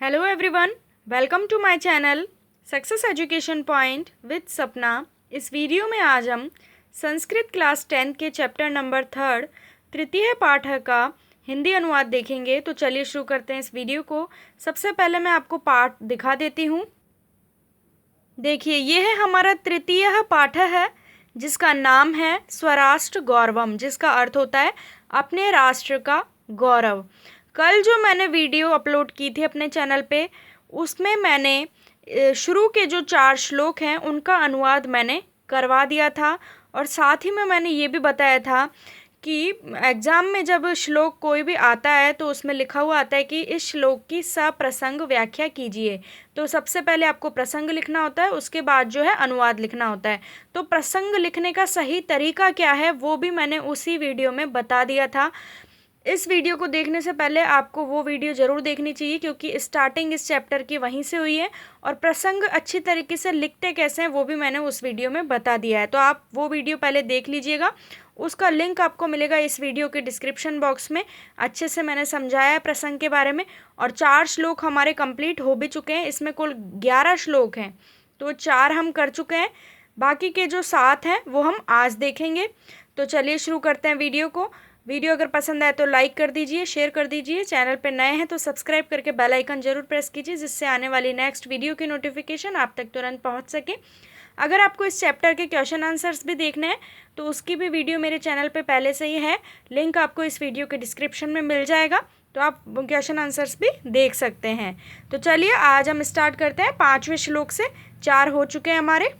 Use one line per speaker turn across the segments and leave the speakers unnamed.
Hello everyone, welcome to my channel success education point with Sapna. इस video में आज हम संस्कृत क्लास 10 के चैप्टर नंबर 3 तृतीय पाठ का हिंदी अनुवाद देखेंगे। तो चलिए शुरू करते हैं इस वीडियो को। सबसे पहले मैं आपको पाठ दिखा देती हूँ। देखिए, ये है हमारा तृतीय पाठ है जिसका नाम है स्वराष्ट्र गौरवम, जिसका अर्थ होता है अपने राष्ट्र का गौरव। कल जो मैंने वीडियो अपलोड की थी अपने चैनल पे, उसमें मैंने शुरू के जो 4 श्लोक हैं उनका अनुवाद मैंने करवा दिया था, और साथ ही में मैंने ये भी बताया था कि एग्ज़ाम में जब श्लोक कोई भी आता है तो उसमें लिखा हुआ आता है कि इस श्लोक की सप्रसंग व्याख्या कीजिए। तो सबसे पहले आपको प्रसंग लिखना होता है, उसके बाद जो है अनुवाद लिखना होता है। तो प्रसंग लिखने का सही तरीका क्या है वो भी मैंने उसी वीडियो में बता दिया था। इस वीडियो को देखने से पहले आपको वो वीडियो ज़रूर देखनी चाहिए, क्योंकि स्टार्टिंग इस चैप्टर की वहीं से हुई है, और प्रसंग अच्छी तरीके से लिखते कैसे हैं वो भी मैंने उस वीडियो में बता दिया है। तो आप वो वीडियो पहले देख लीजिएगा, उसका लिंक आपको मिलेगा इस वीडियो के डिस्क्रिप्शन बॉक्स में। अच्छे से मैंने समझाया है प्रसंग के बारे में, और 4 श्लोक हमारे कंप्लीट हो भी चुके हैं। इसमें कुल 11 श्लोक हैं, तो 4 हम कर चुके हैं, बाकी के जो 7 हैं वो हम आज देखेंगे। तो चलिए शुरू करते हैं वीडियो को। वीडियो अगर पसंद आए तो लाइक कर दीजिए, शेयर कर दीजिए। चैनल पर नए हैं तो सब्सक्राइब करके बेल आइकन जरूर प्रेस कीजिए, जिससे आने वाली नेक्स्ट वीडियो की नोटिफिकेशन आप तक तुरंत पहुंच सके। अगर आपको इस चैप्टर के क्वेश्चन आंसर्स भी देखने हैं तो उसकी भी वीडियो मेरे चैनल पे पहले से ही है, लिंक आपको इस वीडियो के डिस्क्रिप्शन में मिल जाएगा, तो आप क्वेश्चन आंसर्स भी देख सकते हैं। तो चलिए आज हम स्टार्ट करते हैं 5वें श्लोक से। 4 हो चुके हैं हमारे।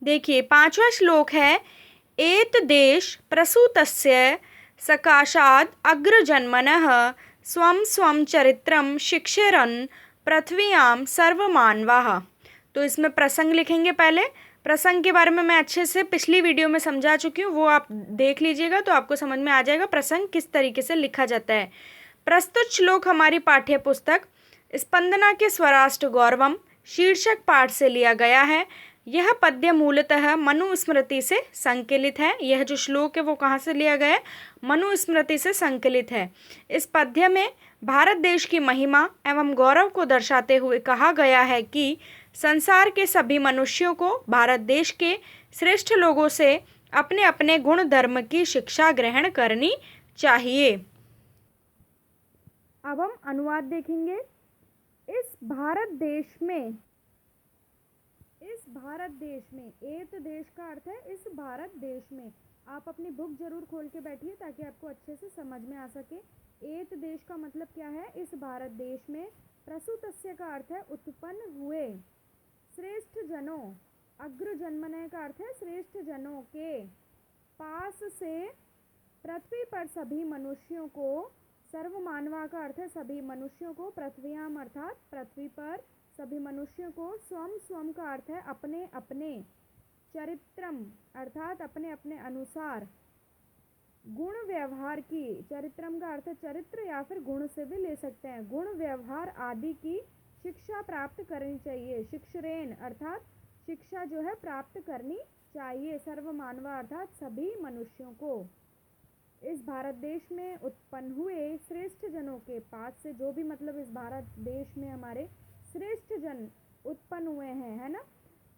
देखिए, 5वां श्लोक है एत देश प्रसूतस्य सकाशाद अग्रजन्मनः स्वं स्वं चरित्रं शिक्षरन् पृथ्व्यां सर्वमानवाः। तो इसमें प्रसंग लिखेंगे। पहले प्रसंग के बारे में मैं अच्छे से पिछली वीडियो में समझा चुकी हूँ, वो आप देख लीजिएगा तो आपको समझ में आ जाएगा प्रसंग किस तरीके से लिखा जाता है। प्रस्तुत श्लोक हमारी पाठ्य पुस्तक स्पंदना के स्वराष्ट्र गौरवम शीर्षक पाठ से लिया गया है। यह पद्य मूलतः मनुस्मृति से संकलित है। यह जो श्लोक है वो कहाँ से लिया गया है? मनुस्मृति से संकलित है। इस पद्य में भारत देश की महिमा एवं गौरव को दर्शाते हुए कहा गया है कि संसार के सभी मनुष्यों को भारत देश के श्रेष्ठ लोगों से अपने अपने गुण धर्म की शिक्षा ग्रहण करनी चाहिए। अब हम अनुवाद देखेंगे। इस भारत देश में एत देश का अर्थ है इस भारत देश में। आप अपनी बुक जरूर खोल के बैठिए ताकि आपको अच्छे से समझ में आ सके। एत देश का मतलब क्या है? इस भारत देश में। प्रसूतस्य का अर्थ है उत्पन्न हुए। श्रेष्ठ जनों, अग्र जन्मने का अर्थ है श्रेष्ठ जनों के पास से पृथ्वी पर सभी मनुष्यों को, सर्वमानवा का अर्थ है सभी मनुष्यों को, पृथ्व्याम अर्थात पृथ्वी पर सभी मनुष्यों को, स्वम स्वम का अर्थ है अपने अपने, चरित्रम अर्थात अपने अपने अनुसार, गुण व्यवहार की, चरित्रम का अर्थ है चरित्र या फिर गुण से भी ले सकते हैं, गुण व्यवहार आदि की शिक्षा प्राप्त करनी चाहिए। शिक्षरेन अर्थात शिक्षा जो है प्राप्त करनी चाहिए। सर्वमानवा अर्थात सभी मनुष्यों को। इस भारत देश में उत्पन्न हुए श्रेष्ठ जनों के पास से, जो भी मतलब इस भारत देश में हमारे श्रेष्ठ जन उत्पन्न हुए हैं, है ना,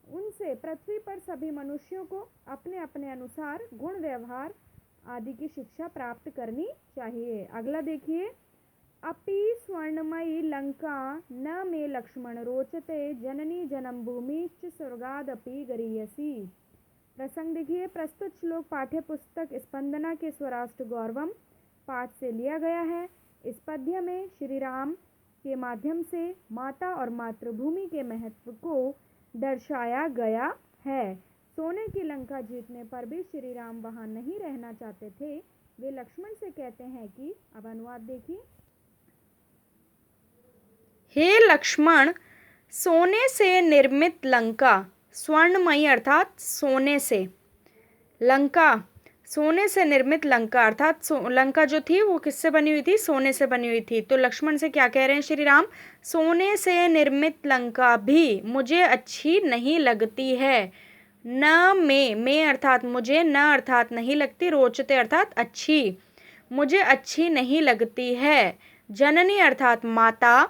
उनसे पृथ्वी पर सभी मनुष्यों को अपने अपने अनुसार गुण व्यवहार आदि की शिक्षा प्राप्त करनी चाहिए। अगला देखिए, अपि स्वर्णमयी लंका न मे लक्ष्मण रोचते जननी जन्म भूमिश्च स्वर्गादपि गरीयसी। प्रसंग देखिए, प्रस्तुत श्लोक पाठ्य पुस्तक स्पंदना के स्वराष्ट्र गौरवम पाठ से लिया गया है। इस पद्य में श्री राम के माध्यम से माता और मातृभूमि के महत्व को दर्शाया गया है। सोने की लंका जीतने पर भी श्री राम वहां नहीं रहना चाहते थे। वे लक्ष्मण से कहते हैं कि, अब अनुवाद देखिए, हे लक्ष्मण, सोने से निर्मित लंका, स्वर्णमयी अर्थात सोने से, लंका सोने से निर्मित लंका अर्थात लंका जो थी वो किससे बनी हुई थी? सोने से बनी हुई थी। तो लक्ष्मण से क्या कह रहे हैं श्री राम? सोने से निर्मित लंका भी मुझे अच्छी नहीं लगती है। न में अर्थात मुझे, न अर्थात नहीं लगती, रोचते अर्थात अच्छी, मुझे अच्छी नहीं लगती है। जननी अर्थात माता,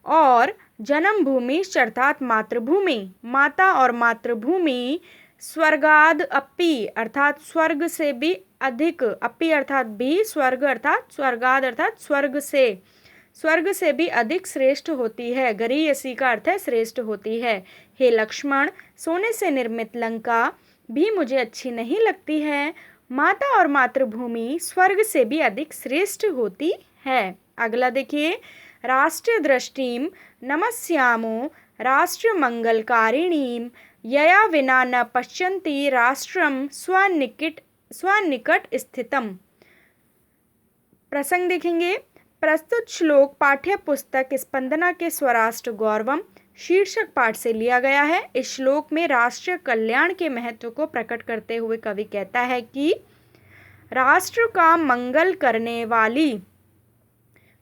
और जन्मभूमि अर्थात मातृभूमि। माता और मातृभूमि स्वर्गाद अपि अर्थात स्वर्ग से भी अधिक, अपि अर्थात भी, स्वर्ग अर्थात स्वर्गाद अर्थात स्वर्ग से भी अधिक श्रेष्ठ होती है। गरीयसी का अर्थ है श्रेष्ठ होती है। हे लक्ष्मण, सोने से निर्मित लंका भी मुझे अच्छी नहीं लगती है। माता और मातृभूमि स्वर्ग से भी अधिक श्रेष्ठ होती है। अगला देखिए, राष्ट्र दृष्टिम नमस्यामो राष्ट्र मंगलकारिणीम यया विना न पश्यन्ति राष्ट्रम स्वनिकट स्थितम। प्रसंग देखेंगे। प्रस्तुत श्लोक पाठ्य पुस्तक स्पंदना के स्वराष्ट्र गौरवम शीर्षक पाठ से लिया गया है। इस श्लोक में राष्ट्रीय कल्याण के महत्व को प्रकट करते हुए कवि कहता है कि राष्ट्र का मंगल करने वाली,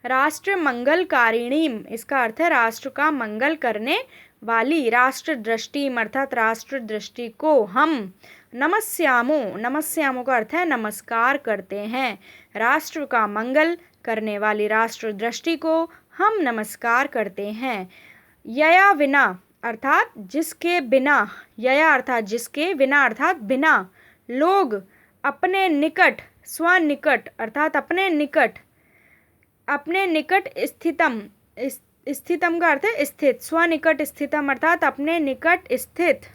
राष्ट्र मंगलकारिणीम, इसका अर्थ है राष्ट्र का मंगल करने वाली, राष्ट्र दृष्टि अर्थात राष्ट्र दृष्टि को हम नमस्यामो, नमस्यामो का अर्थ है नमस्कार करते हैं। राष्ट्र का मंगल करने वाली राष्ट्र दृष्टि को हम नमस्कार करते हैं। यया विना अर्थात जिसके बिना, यया अर्थात जिसके, विना अर्थात बिना, लोग अपने निकट, स्वनिकट अर्थात अपने निकट, अपने निकट स्थितम, स्थितम का अर्थ है स्थित, स्वनिकट स्थितम अर्थात अपने निकट स्थित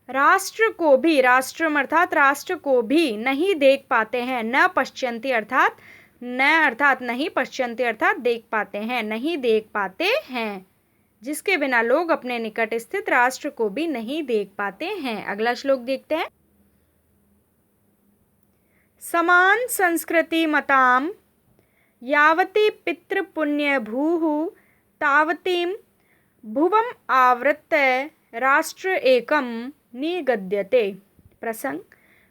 राष्ट्र को भी, राष्ट्रम अर्थात राष्ट्र को भी नहीं देख पाते हैं। न पश्यन्ति अर्थात न अर्थात नहीं, पश्यन्ति अर्थात देख पाते हैं, नहीं देख पाते हैं। जिसके बिना लोग अपने निकट स्थित राष्ट्र को भी नहीं देख पाते हैं। अगला श्लोक देखते हैं। समान संस्कृति मताम यावती पितृ पुण्य भूः तावतीम भुवम आवृत्य राष्ट्र एकम निगद्यते। प्रसंग।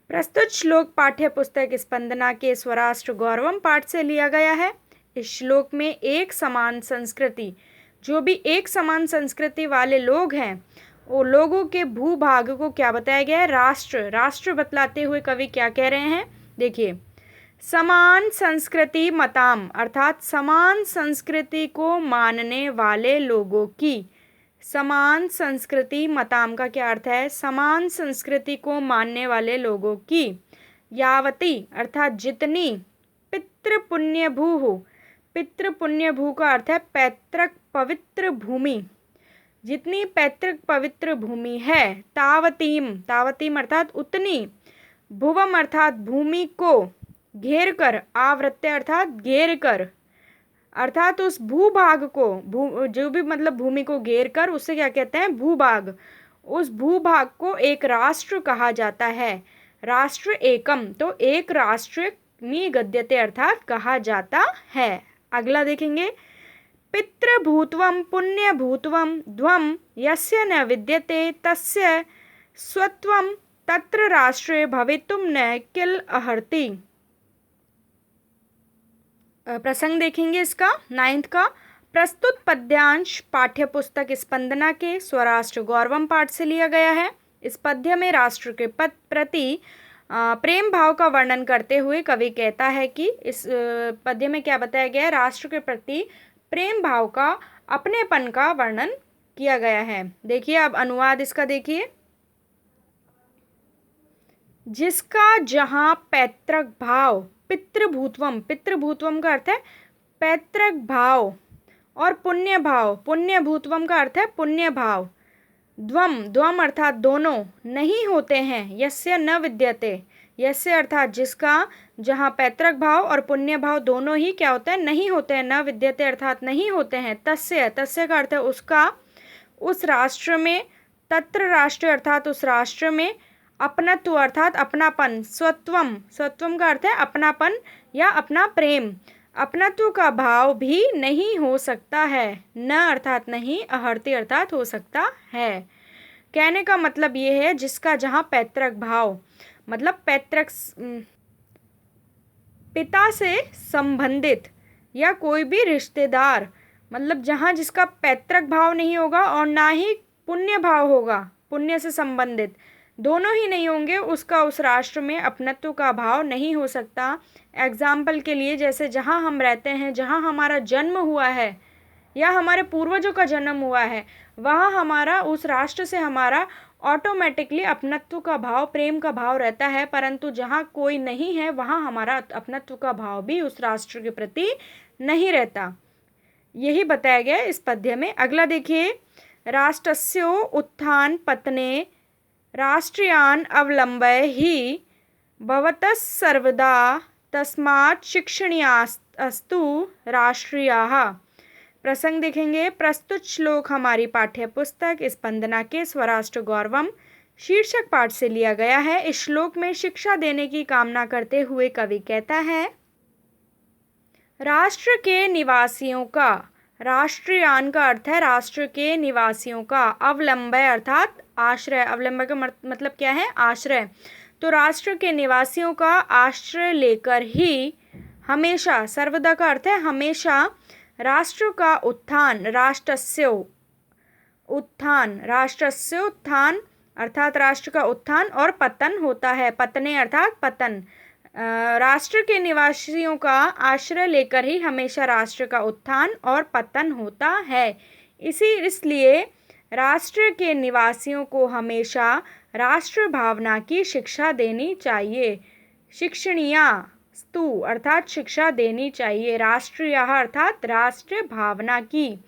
प्रस्तुत श्लोक पाठ्य पुस्तक स्पंदना के स्वराष्ट्र गौरवम पाठ से लिया गया है। इस श्लोक में एक समान संस्कृति, जो भी एक समान संस्कृति वाले लोग हैं, वो लोगों के भूभाग को क्या बताया गया है? राष्ट्र। राष्ट्र बतलाते हुए कवि क्या कह रहे हैं? देखिए, समान संस्कृति मताम अर्थात समान संस्कृति को मानने वाले लोगों की, समान संस्कृति मताम का क्या अर्थ है? समान संस्कृति को मानने वाले लोगों की, यावती अर्थात जितनी, पितृ पुण्य भू, पितृ पुण्य भू का अर्थ है पैतृक पवित्र भूमि, जितनी पैतृक पवित्र भूमि है, तावतीम, तावतीम अर्थात उतनी, भुवम अर्थात भूमि को घेर कर, आवृत्य अर्थात घेर कर, अर्थात उस भूभाग को, जो भी मतलब भूमि को घेर कर, उससे क्या कहते हैं? भूभाग। उस भूभाग को एक राष्ट्र कहा जाता है। राष्ट्र एकम, तो एक राष्ट्र निगद्यते अर्थात कहा जाता है। अगला देखेंगे। पितृभूत्वम पुण्यभूत्वम ध्वम यस्य न विद्यते तस्य स्वत्वम तत्र राष्ट्रे भवितुम न किल अर्हति। प्रसंग देखेंगे इसका 9th का। प्रस्तुत पद्यांश पाठ्य पुस्तक स्पंदना के स्वराष्ट्र गौरवम पाठ से लिया गया है। इस पद्य में राष्ट्र के प्रति प्रेम भाव का वर्णन करते हुए कवि कहता है कि इस पद्य में क्या बताया गया है? राष्ट्र के प्रति प्रेम भाव का, अपनेपन का वर्णन किया गया है। देखिए अब अनुवाद इसका देखिए। जिसका जहाँ पैतृक भाव, पितृभूत्वम, पितृभूत्वम का अर्थ है पैतृक भाव, और पुण्य भाव, पुण्यभूत्वम का अर्थ है पुण्य भाव, द्वम, द्वम अर्थात दोनों, नहीं होते हैं, यस्य न विद्यते, यस्य अर्थात जिसका, जहाँ पैतृक भाव और पुण्य भाव दोनों ही क्या होते हैं? नहीं होते हैं, न विद्यते अर्थात नहीं होते हैं, तस्य, तस्य का अर्थ है उसका, उस राष्ट्र में, तत्र राष्ट्र अर्थात उस राष्ट्र में, अपनत्व अर्थात अपनापन, स्वत्वम, स्वत्वम का अर्थ है अपनापन या अपना प्रेम, अपनत्व का भाव भी नहीं हो सकता है, न अर्थात नहीं, अर्हति अर्थात हो सकता है। कहने का मतलब ये है जिसका जहाँ पैतृक भाव, मतलब पैतृक पिता से संबंधित या कोई भी रिश्तेदार, मतलब जहाँ जिसका पैतृक भाव नहीं होगा और ना ही पुण्य भाव होगा, पुण्य से संबंधित, दोनों ही नहीं होंगे उसका उस राष्ट्र में अपनत्व का भाव नहीं हो सकता। एग्जाम्पल के लिए, जैसे जहाँ हम रहते हैं, जहाँ हमारा जन्म हुआ है या हमारे पूर्वजों का जन्म हुआ है, वहाँ हमारा उस राष्ट्र से हमारा ऑटोमेटिकली अपनत्व का भाव, प्रेम का भाव रहता है। परंतु जहाँ कोई नहीं है वहाँ हमारा अपनत्व का भाव भी उस राष्ट्र के प्रति नहीं रहता। यही बताया गया इस पद्य में। अगला देखिए, राष्ट्रस्य उत्थान पतने राष्ट्रियान् अवलंब्य ही भवतः सर्वदा तस्मात् शिक्षणीयास्तु राष्ट्रीयाः। प्रसंग देखेंगे। प्रस्तुत श्लोक हमारी पाठ्य पुस्तक स्पंदना के स्वराष्ट्र गौरवम शीर्षक पाठ से लिया गया है। इस श्लोक में शिक्षा देने की कामना करते हुए कवि कहता है, राष्ट्र के निवासियों का, राष्ट्रियान का अर्थ है राष्ट्र के निवासियों का, अवलंबय अर्थात आश्रय, अवलंबय का मतलब क्या है, आश्रय। तो राष्ट्र के निवासियों का आश्रय लेकर ही हमेशा, सर्वदा का अर्थ है हमेशा, राष्ट्र का उत्थान, राष्ट्रस्य उत्थान, राष्ट्रस्य उत्थान अर्थात राष्ट्र का उत्थान और पतन होता है, पतने अर्थात पतन। राष्ट्र के निवासियों का आश्रय लेकर ही हमेशा राष्ट्र का उत्थान और पतन होता है। इसलिए राष्ट्र के निवासियों को हमेशा राष्ट्र भावना की शिक्षा देनी चाहिए। शिक्षणीया स्तु अर्थात शिक्षा देनी चाहिए, राष्ट्रीय अर्थात राष्ट्र भावना की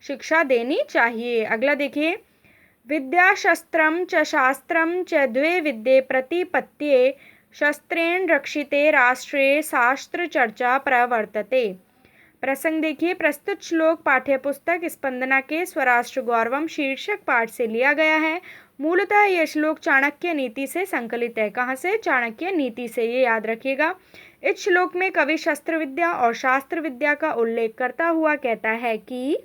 शिक्षा देनी चाहिए। अगला देखिए, विद्या शस्त्रम च शास्त्रम च द्वे विद्ये प्रतिपत्ये शस्त्रेण रक्षिते राष्ट्रे शास्त्र चर्चा प्रवर्तते। प्रसंग देखिए। प्रस्तुत श्लोक पाठ्य पुस्तक स्पंदना के स्वराष्ट्र गौरवम शीर्षक पाठ से लिया गया है। मूलतः यह श्लोक चाणक्य नीति से संकलित है। कहाँ से? चाणक्य नीति से, ये याद रखिएगा। इस श्लोक में कवि शस्त्र विद्या और शास्त्र विद्या का उल्लेख करता हुआ कहता है कि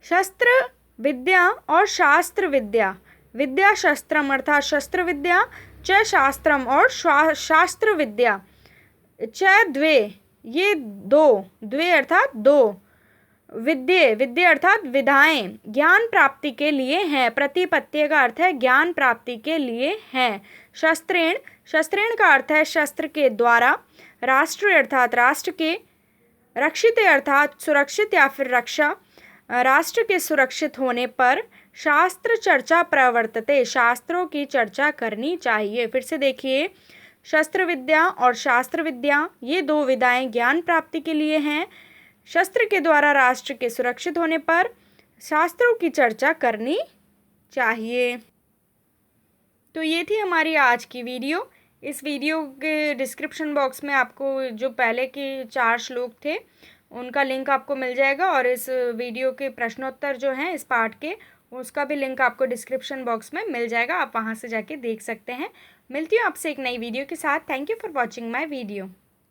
शस्त्र विद्या और शास्त्र विद्या, विद्या शस्त्रम अर्थात शस्त्र विद्या, च शास्त्रम और शास्त्र विद्या, च द्वे ये दो, द्वे अर्थात दो, विद्ये विद्या अर्थात विधाएं ज्ञान प्राप्ति के लिए हैं, प्रतिपत्ति का अर्थ है ज्ञान प्राप्ति के लिए हैं। शस्त्रेण, शस्त्रेण का अर्थ है शस्त्र के द्वारा, राष्ट्र अर्थात राष्ट्र के, रक्षित अर्थात सुरक्षित या फिर रक्षा, राष्ट्र के सुरक्षित होने पर, शास्त्र चर्चा प्रवर्तते शास्त्रों की चर्चा करनी चाहिए। फिर से देखिए, शस्त्र विद्या और शास्त्र विद्या ये दो विधाएं ज्ञान प्राप्ति के लिए हैं। शस्त्र के द्वारा राष्ट्र के सुरक्षित होने पर शास्त्रों की चर्चा करनी चाहिए। तो ये थी हमारी आज की वीडियो। इस वीडियो के डिस्क्रिप्शन बॉक्स में आपको जो पहले के 4 श्लोक थे उनका लिंक आपको मिल जाएगा, और इस वीडियो के प्रश्नोत्तर जो हैं इस पाठ के, उसका भी लिंक आपको डिस्क्रिप्शन बॉक्स में मिल जाएगा। आप वहाँ से जाके देख सकते हैं। मिलती हूँ आपसे एक नई वीडियो के साथ। Thank you for watching my video.